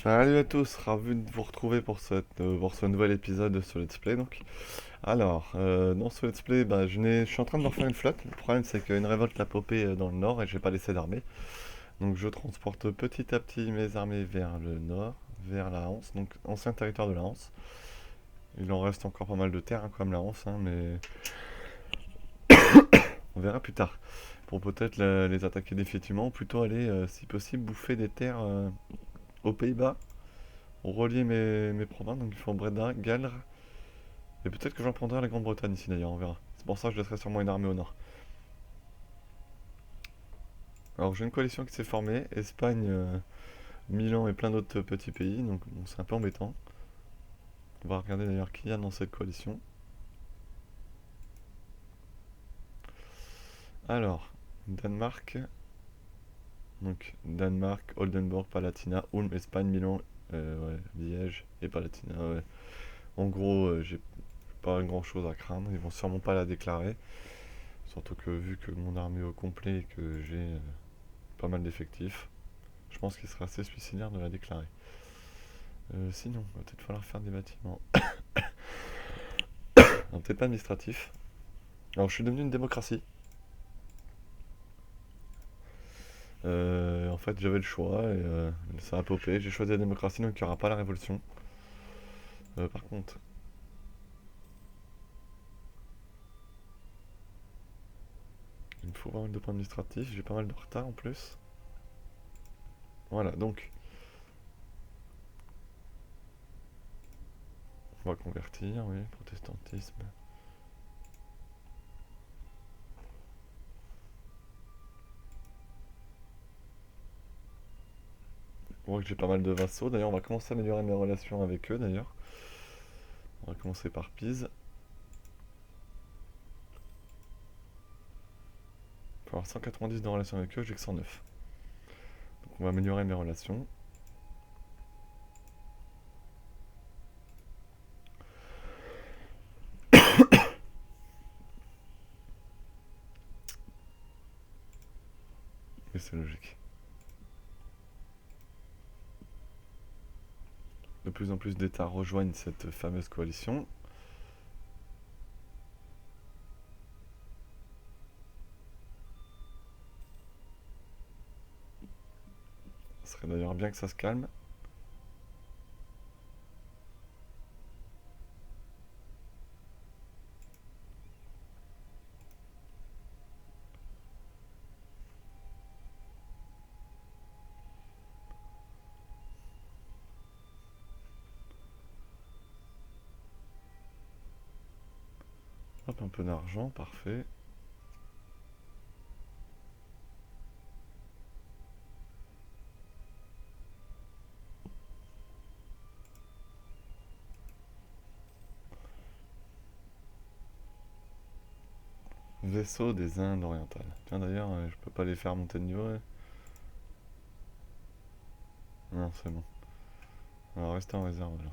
Salut à tous, ravi de vous retrouver pour ce nouvel épisode sur Let's Play donc. Alors, dans ce Let's Play, je suis en train de me refaire une flotte. Le problème c'est qu'une révolte a popé dans le nord et j'ai pas laissé d'armée. Donc je transporte petit à petit mes armées vers le nord, vers la Hanse, donc ancien territoire de la Hanse. Il en reste encore pas mal de terres comme la Hanse, mais on verra plus tard. Pour peut-être les attaquer définitivement, ou plutôt aller, si possible, bouffer des terres aux Pays-Bas, relier mes provinces, donc il faut Breda, Galles. Et peut-être que j'en prendrai à la Grande-Bretagne ici d'ailleurs, on verra. C'est pour ça que je laisserai sûrement une armée au nord. Alors j'ai une coalition qui s'est formée, Espagne, Milan et plein d'autres petits pays, donc bon, c'est un peu embêtant. On va regarder d'ailleurs qui y a dans cette coalition. Alors, Danemark, donc Danemark, Oldenburg, Palatina, Ulm, Espagne, Milan, ouais, Liège et Palatina, ouais. En gros, j'ai pas grand chose à craindre, ils vont sûrement pas la déclarer. Surtout que vu que mon armée est au complet et que j'ai pas mal d'effectifs, je pense qu'il serait assez suicidaire de la déclarer. Sinon, il va peut-être falloir faire des bâtiments. Non, peut-être pas administratif. Alors, je suis devenu une démocratie. En fait, j'avais le choix et ça a popé. J'ai choisi la démocratie, donc il n'y aura pas la révolution. Par contre, il me faut pas mal de points administratifs. J'ai pas mal de retard en plus. Voilà, donc, on va convertir, oui, protestantisme. On voit que j'ai pas mal de vassaux. D'ailleurs, on va commencer à améliorer mes relations avec eux, d'ailleurs. On va commencer par Pise. Il faut avoir 190 de relations avec eux, j'ai que 109. Donc, on va améliorer mes relations. Et c'est logique. De plus en plus d'États rejoignent cette fameuse coalition. Ce serait d'ailleurs bien que ça se calme. Hop, un peu d'argent, parfait. Vaisseau des Indes orientales. Tiens d'ailleurs, je peux pas les faire monter de niveau. Ouais. Non, c'est bon. Alors restez en réserve là.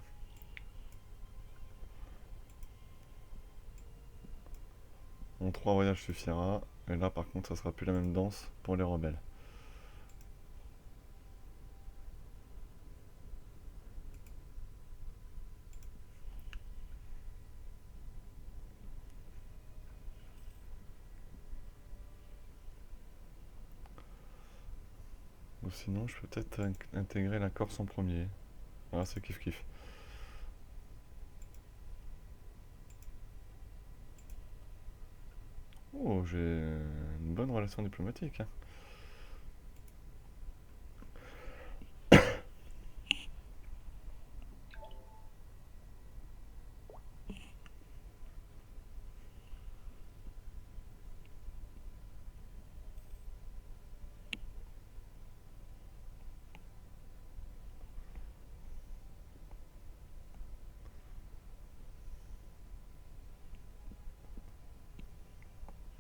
Mon 3 voyages suffira. Et là par contre, ça sera plus la même danse pour les rebelles. Ou sinon, je peux peut-être intégrer la Corse en premier. Ah, c'est kiff kiff. Oh, j'ai une bonne relation diplomatique, hein.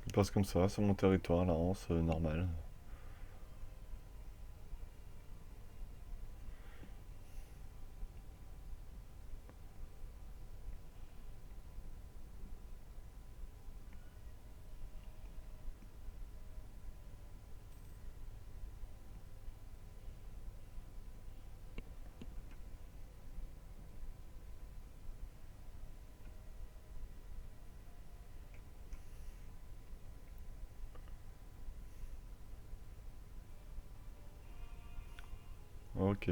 Je passe comme ça, sur mon territoire, la Hanse, normal. Ok.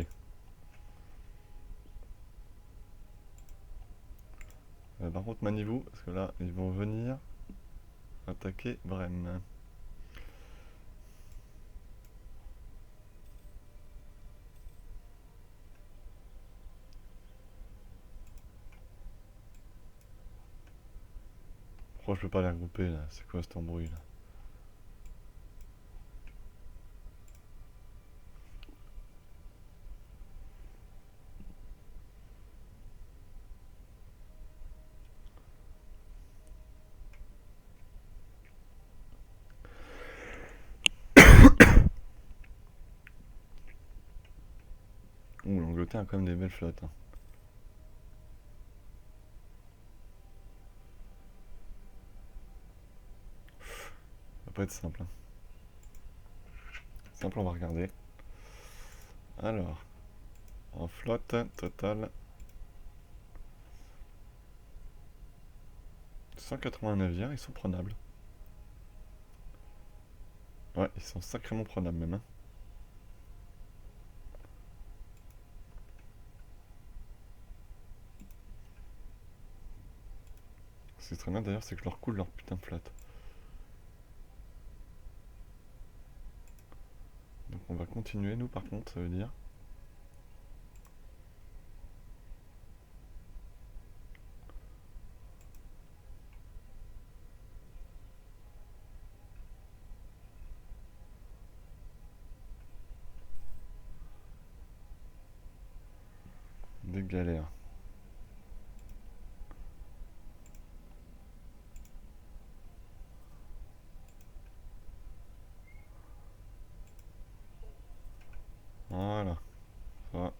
Par contre, maniez-vous, parce que là, ils vont venir attaquer Brême. Pourquoi je peux pas les regrouper là? C'est quoi cet embrouille là? Ouh, l'Angleterre a quand même des belles flottes, hein. Ça va pas être simple, hein. Simple, on va regarder. Alors, en flotte totale, 180 navires, ils sont prenables. Ouais, ils sont sacrément prenables même, hein. Ce qui serait bien d'ailleurs, c'est que je leur coule leur putain de flotte. Donc on va continuer, nous par contre, ça veut dire. Des galères. Voilà, ça va.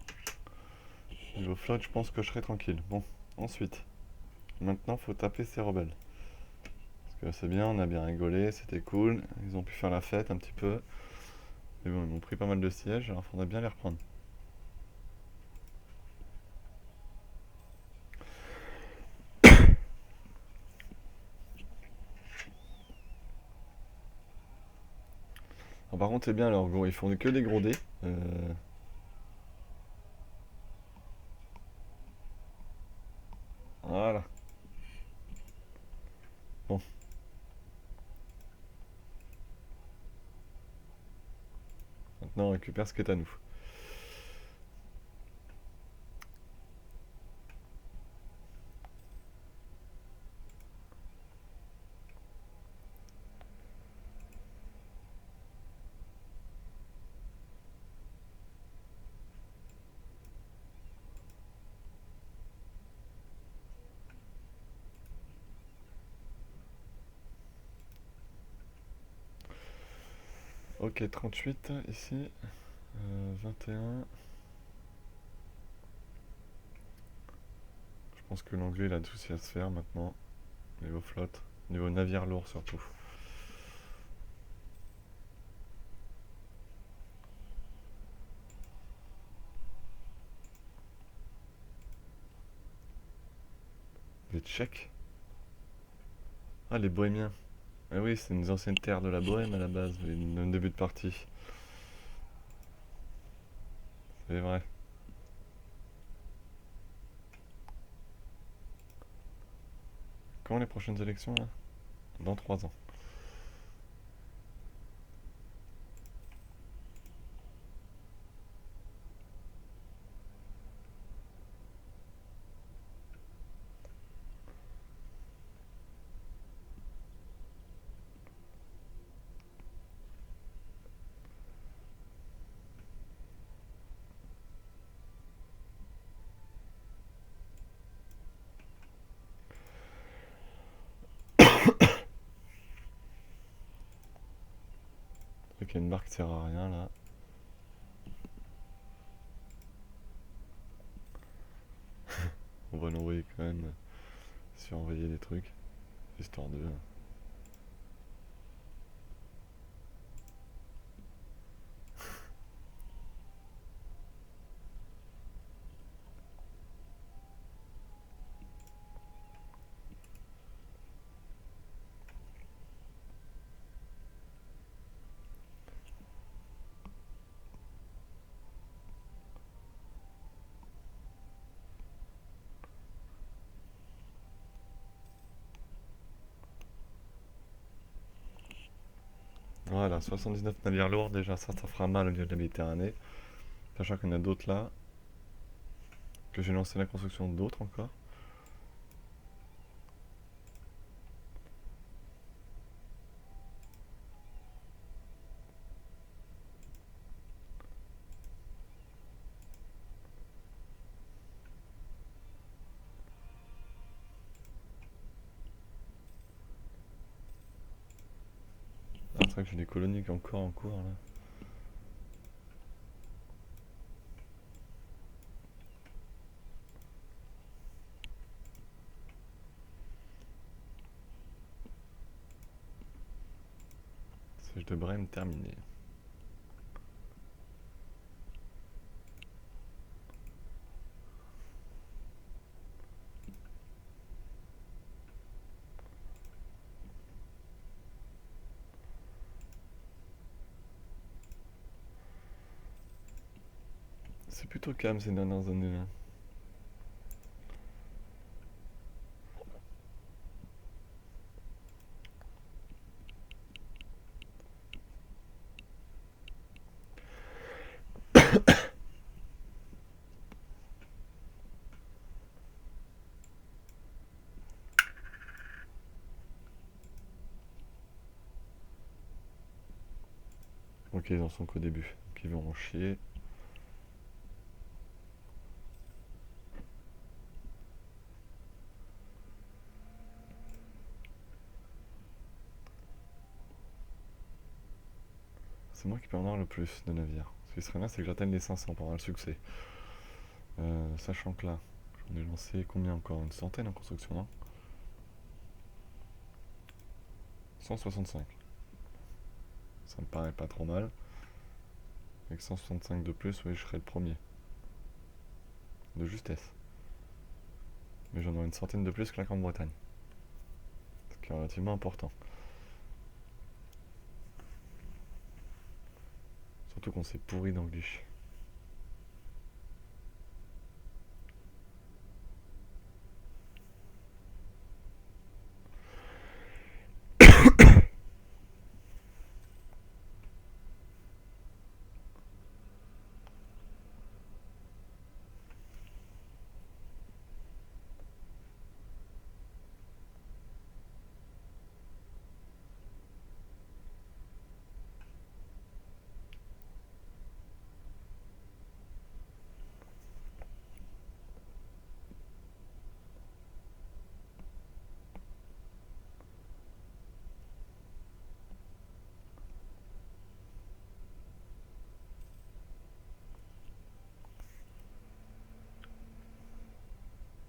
Niveau flotte, je pense que je serai tranquille. Bon, ensuite. Maintenant, faut taper ces rebelles. Parce que c'est bien, on a bien rigolé, c'était cool. Ils ont pu faire la fête un petit peu. Mais bon, ils m'ont pris pas mal de sièges, alors faudrait bien les reprendre. Alors, par contre, c'est bien, alors, gros, ils font que des gros dés. Voilà. Bon, maintenant on récupère ce qui est à nous. Ok, 38 ici. 21. Je pense que l'anglais il a tout souci à se faire maintenant. Niveau flotte. Niveau navire lourd surtout. Les Tchèques. Ah, les Bohémiens. Ah oui, c'est une ancienne terre de la Bohème à la base, le début de partie. C'est vrai. Quand les prochaines élections là? Dans 3 ans. Ok, une barque sert à rien là. On va l'envoyer quand même. Surveiller les trucs. Histoire de. Voilà, 79 navires lourds, déjà ça fera mal au milieu de la Méditerranée. Sachant qu'il y en a d'autres là, que j'ai lancé la construction d'autres encore. Ah, c'est vrai que j'ai des colonies encore en cours là. Siège de Brême terminé. C'est plutôt calme ces dernières années là. Ok, ils en sont qu'au début. Donc ils vont en chier. C'est moi qui peux en avoir le plus de navires. Ce qui serait bien, c'est que j'atteigne les 500 pour avoir le succès. Sachant que là, j'en ai lancé combien encore? Une centaine en construction, non? 165. Ça me paraît pas trop mal. Avec 165 de plus, oui, je serai le premier. De justesse. Mais j'en aurai une centaine de plus que la Grande-Bretagne. Ce qui est relativement important. Surtout qu'on s'est pourri d'Anglish.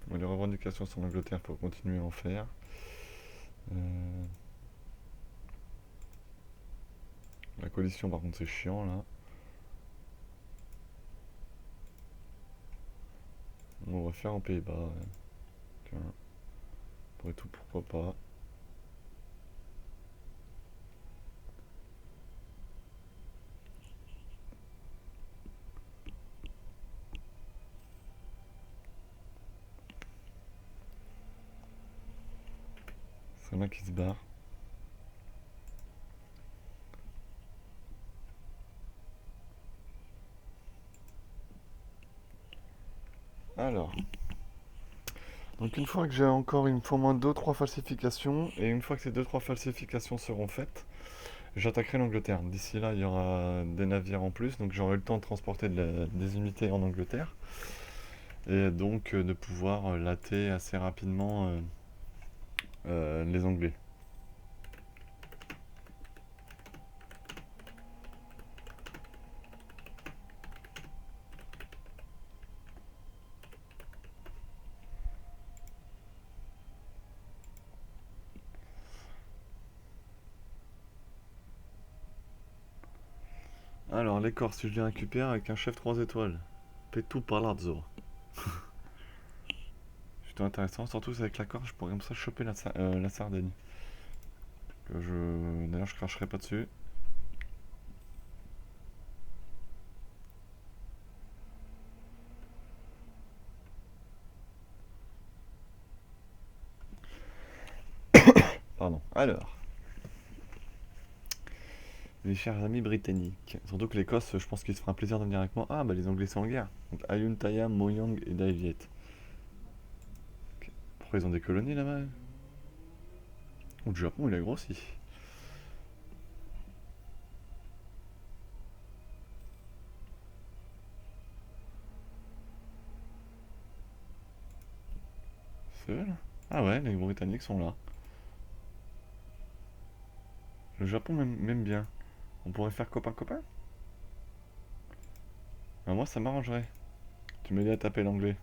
Bon, les revendications sur l'Angleterre, faut continuer à en faire. Euh, La coalition, par contre, c'est chiant là. On va faire en Pays-Bas. Ouais. Tiens, après tout, pourquoi pas. C'est là qui se barre. Alors. Donc une fois que j'ai encore, il me faut au moins 2-3 falsifications. Et une fois que ces 2-3 falsifications seront faites, j'attaquerai l'Angleterre. D'ici là, il y aura des navires en plus. Donc j'aurai le temps de transporter des unités en Angleterre. Et donc de pouvoir latter assez rapidement les Anglais. Alors les corps, si je les récupère avec un chef 3 étoiles. Petu Palazzo. Plutôt intéressant, surtout avec l'accord, je pourrais comme ça choper la Sardaigne. D'ailleurs, je cracherai pas dessus. Pardon. Alors. Mes chers amis britanniques. Surtout que l'Écosse, je pense qu'ils se fera un plaisir de venir avec moi. Ah, bah les Anglais sont en guerre. Donc Ayutthaya, Moyang et Daiviet. Ok. Pourquoi ils ont des colonies là-bas? Ou le Japon, il a grossi. C'est eux là? Ah ouais, les Britanniques sont là. Le Japon m'aime bien. On pourrait faire copain-copain? Bah, moi, ça m'arrangerait. Tu m'aides à taper l'anglais.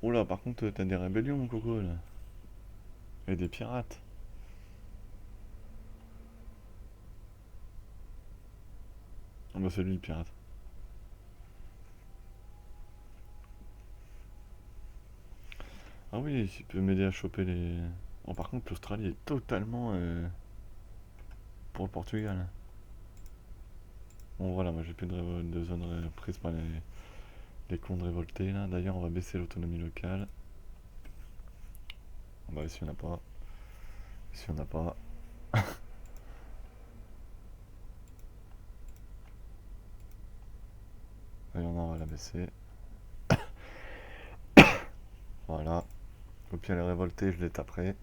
Oh là, par contre, t'as des rébellions, mon coco, là. Et des pirates. Ah bah, c'est lui le pirate. Ah oui, tu peux m'aider à choper les... Bon, par contre, l'Australie est totalement pour le Portugal. Bon, voilà, moi j'ai plus de zone prise par les cons de révoltés, là. D'ailleurs, on va baisser l'autonomie locale. Ah bah, ici, on n'a pas. Ici, on n'a pas. D'ailleurs, on va la baisser. Voilà. Au pire, les révoltés, je les taperai.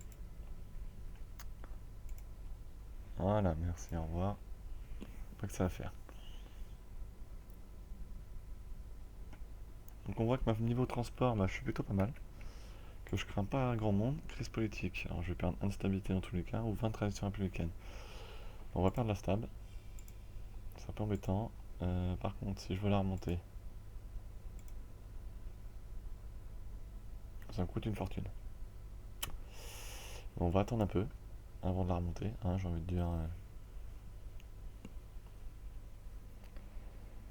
Voilà, merci, au revoir. Pas que ça à faire. Donc, on voit que ma niveau transport, bah, je suis plutôt pas mal. Que je crains pas un grand monde. Crise politique. Alors, je vais perdre instabilité dans tous les cas, ou 20 traditions républicaines. On va perdre la stab. C'est un peu embêtant. Par contre, si je veux la remonter, ça me coûte une fortune. Bon, on va attendre un peu avant de la remonter, hein, j'ai envie de dire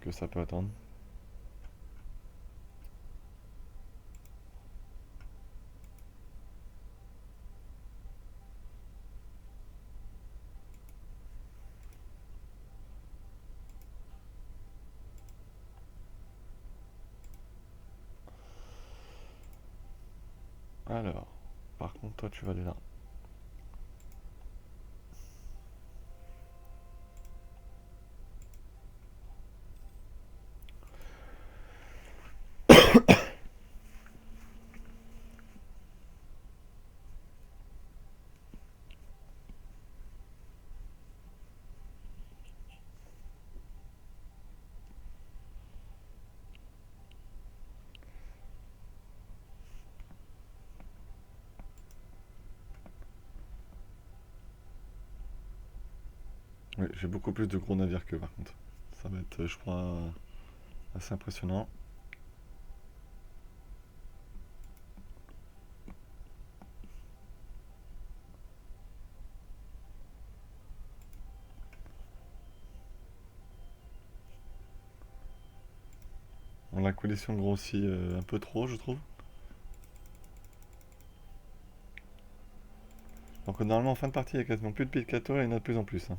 que ça peut attendre. Alors, par contre, toi, tu vas aller là. Oui, j'ai beaucoup plus de gros navires que par contre. Ça va être, je crois, assez impressionnant. Bon, la coalition grossit un peu trop, je trouve. Donc normalement, en fin de partie, il y a quasiment plus de picato et il y en a de plus en plus, hein.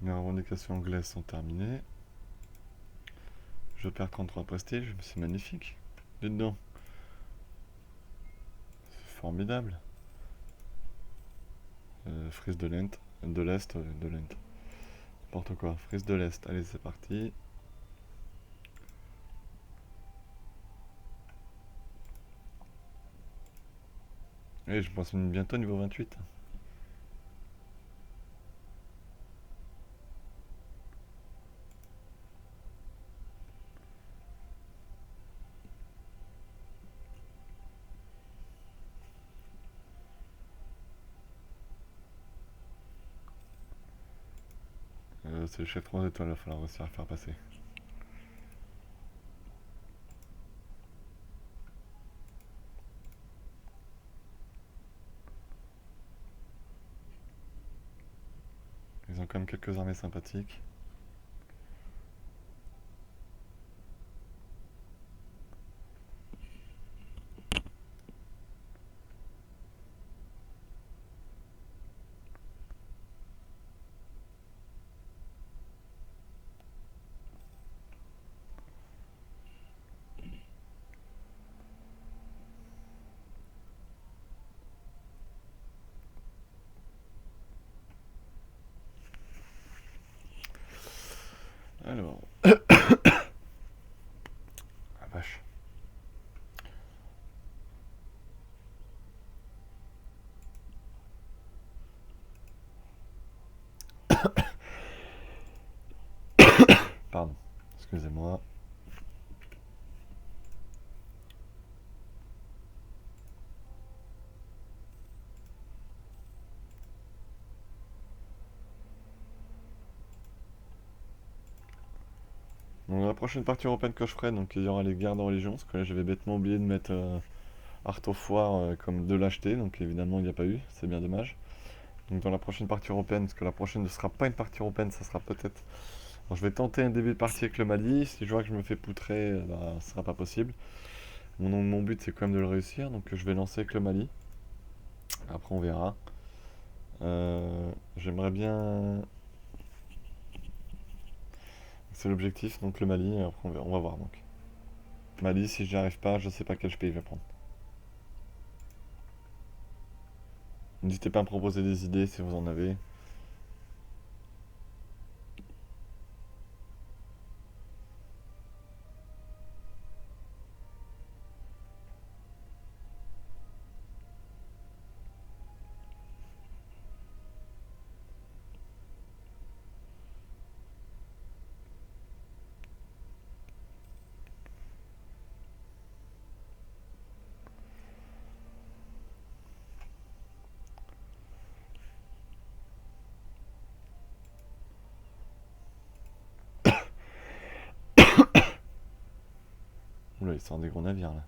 Les revendications anglaises sont terminées. Je perds 33 prestiges, c'est magnifique. Dites donc, c'est formidable. Frise de l'Est, de l'Est. N'importe quoi, frise de l'Est. Allez, c'est parti. Et je pense bientôt niveau 28. C'est le chef 3 étoiles, il va falloir réussir à faire passer. Ils ont quand même quelques armées sympathiques. Excusez-moi. Donc la prochaine partie européenne que je ferai, donc il y aura les guerres de religion, parce que là j'avais bêtement oublié de mettre Art of War comme de l'acheter, donc évidemment il n'y a pas eu, c'est bien dommage. Donc dans la prochaine partie européenne, parce que la prochaine ne sera pas une partie européenne, ça sera peut-être... Alors, je vais tenter un début de partie avec le Mali, si je vois que je me fais poutrer, bah, ce sera pas possible. Mon but c'est quand même de le réussir, donc je vais lancer avec le Mali, après on verra. J'aimerais bien... C'est l'objectif, donc le Mali, et après on va voir donc. Mali, si j'y arrive pas, je sais pas quel pays je vais prendre. N'hésitez pas à me proposer des idées si vous en avez. Oula, ils sortent des gros navires là.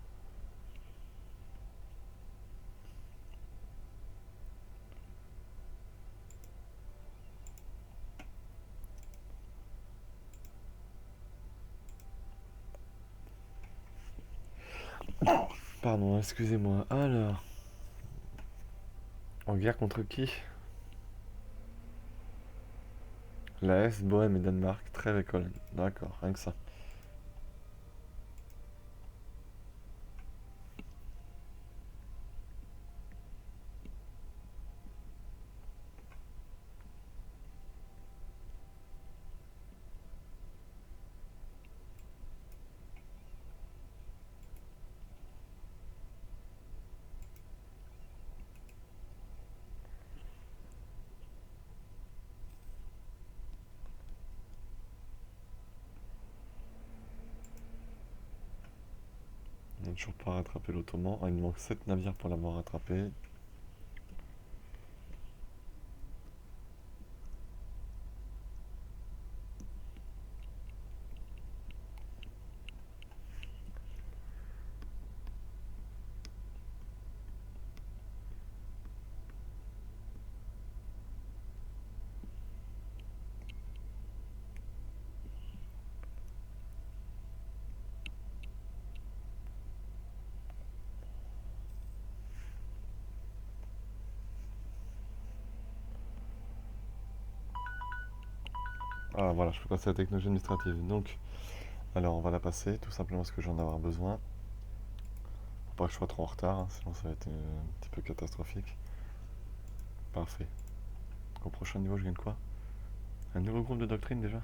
Pardon, excusez-moi. Alors, en guerre contre qui? La Hesse, Bohème et Danemark, trêve et Cologne. D'accord, rien que ça. On n'a toujours pas rattrapé l'Ottoman. Ah, il me manque 7 navires pour l'avoir rattrapé. Ah voilà, je peux passer à la technologie administrative. Donc, alors on va la passer, tout simplement parce que j'en ai avoir besoin. Faut pas que je sois trop en retard, hein, sinon ça va être un petit peu catastrophique. Parfait. Au prochain niveau, je gagne quoi? Un nouveau groupe de doctrine déjà?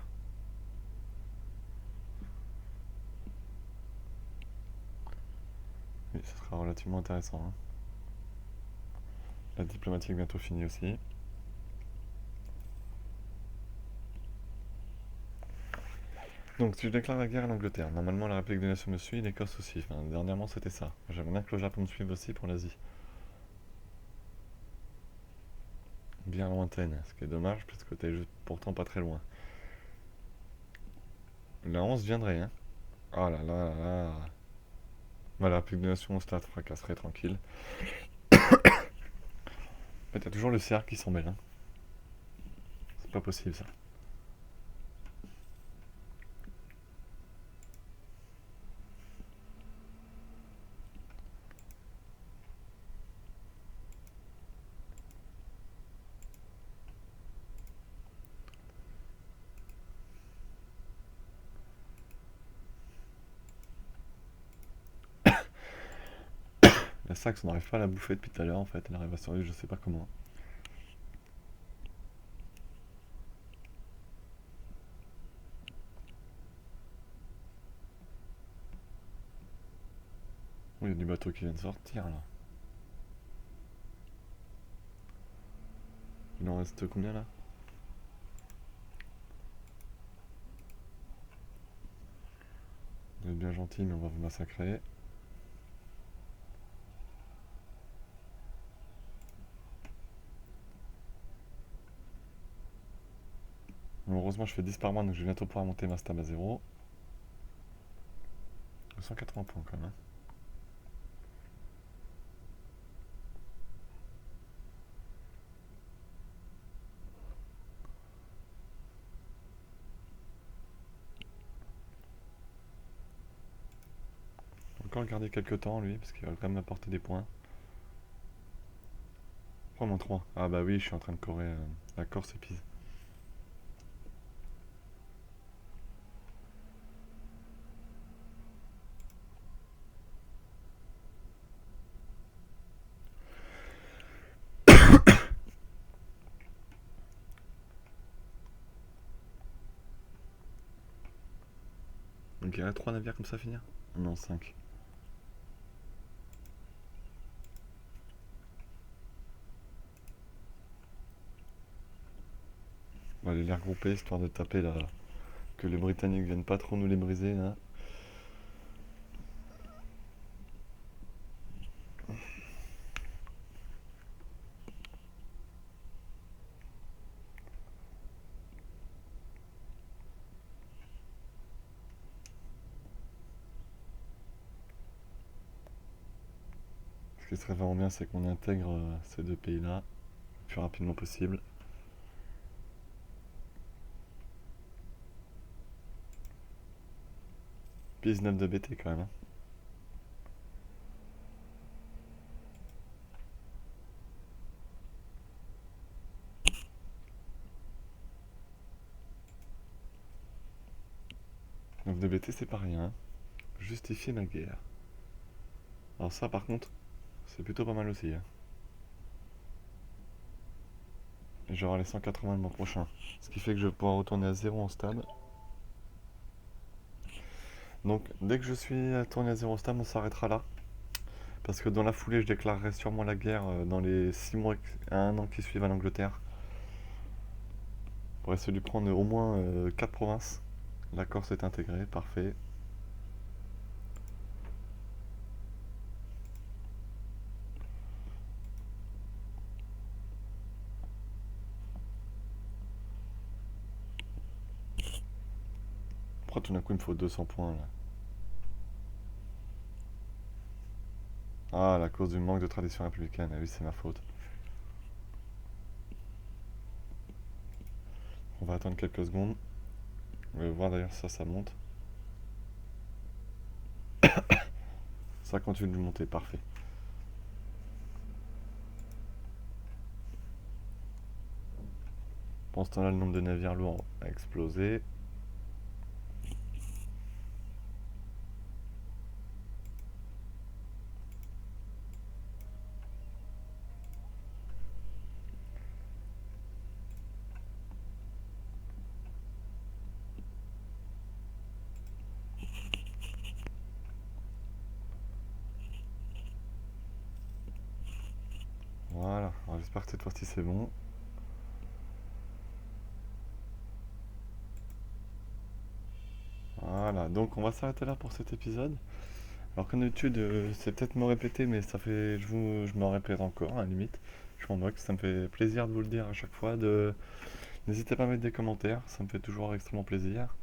Oui, ça sera relativement intéressant, hein. La diplomatique bientôt finie aussi. Donc, si je déclare la guerre à l'Angleterre, normalement la République des Nations me suit, l'Écosse aussi. Enfin, dernièrement, c'était ça. J'aimerais bien que le Japon me suive aussi pour l'Asie. Bien lointaine, ce qui est dommage, parce que t'es juste pourtant pas très loin. La 11 viendrait, hein. Ah là là là là. Voilà, la République des Nations, on se la fracasserait tranquille. En fait, y a toujours le cercle qui s'en mêle, hein. C'est pas possible, ça. La Saxe, on n'arrive pas à la bouffer depuis tout à l'heure, en fait. Elle arrive à survivre, je sais pas comment. Oh, il y a du bateau qui vient de sortir, là. Il en reste combien, là? Vous êtes bien gentil, mais on va vous massacrer. Bon, heureusement, je fais 10 par mois, donc je vais bientôt pouvoir monter ma stab à 0. 180 points quand même. Hein. Encore le garder quelques temps lui, parce qu'il va quand même apporter des points. Oh mon 3. Ah bah oui, je suis en train de courir la Corse et Pise. Donc il y a 3 navires comme ça à finir. Non, 5. On va aller les regrouper histoire de taper là. Que les Britanniques viennent pas trop nous les briser là. Ce qui serait vraiment bien, c'est qu'on intègre ces deux pays-là le plus rapidement possible. Pise 9 de BT quand même. Hein. De BT c'est pas rien. Hein. Justifier ma guerre. Alors ça par contre, c'est plutôt pas mal aussi. Hein. Et j'aurai les 180 le mois prochain. Ce qui fait que je vais pouvoir retourner à 0 en stab. Donc dès que je suis tourné à 0 stab, on s'arrêtera là. Parce que dans la foulée, je déclarerai sûrement la guerre dans les 6 mois à 1 an qui suivent à l'Angleterre. Pour essayer de lui prendre au moins 4 provinces. La Corse est intégrée, parfait. Pourquoi tout d'un coup il me faut 200 points là? Ah, la cause du manque de tradition républicaine. Ah oui, c'est ma faute. On va attendre quelques secondes. On va voir d'ailleurs si ça monte. Ça continue de monter, parfait. Pendant ce temps-là, le nombre de navires lourds a explosé. Voilà, alors j'espère que cette fois-ci c'est bon. Voilà, donc on va s'arrêter là pour cet épisode. Alors comme d'habitude, c'est peut-être me répéter, mais ça fait, je m'en répète encore, à la limite. Je m'en moque, ça me fait plaisir de vous le dire à chaque fois. N'hésitez pas à mettre des commentaires, ça me fait toujours extrêmement plaisir.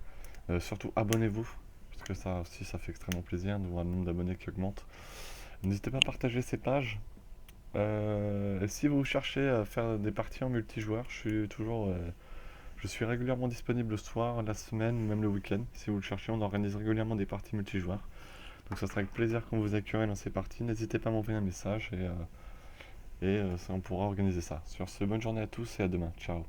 Surtout abonnez-vous, parce que ça aussi ça fait extrêmement plaisir de voir le nombre d'abonnés qui augmente. N'hésitez pas à partager ces pages. Et si vous cherchez à faire des parties en multijoueur, je suis régulièrement disponible le soir, la semaine, même le week-end. Si vous le cherchez, on organise régulièrement des parties multijoueurs. Donc ça sera avec plaisir qu'on vous accueille dans ces parties. N'hésitez pas à m'envoyer un message et on pourra organiser ça. Sur ce, bonne journée à tous et à demain. Ciao.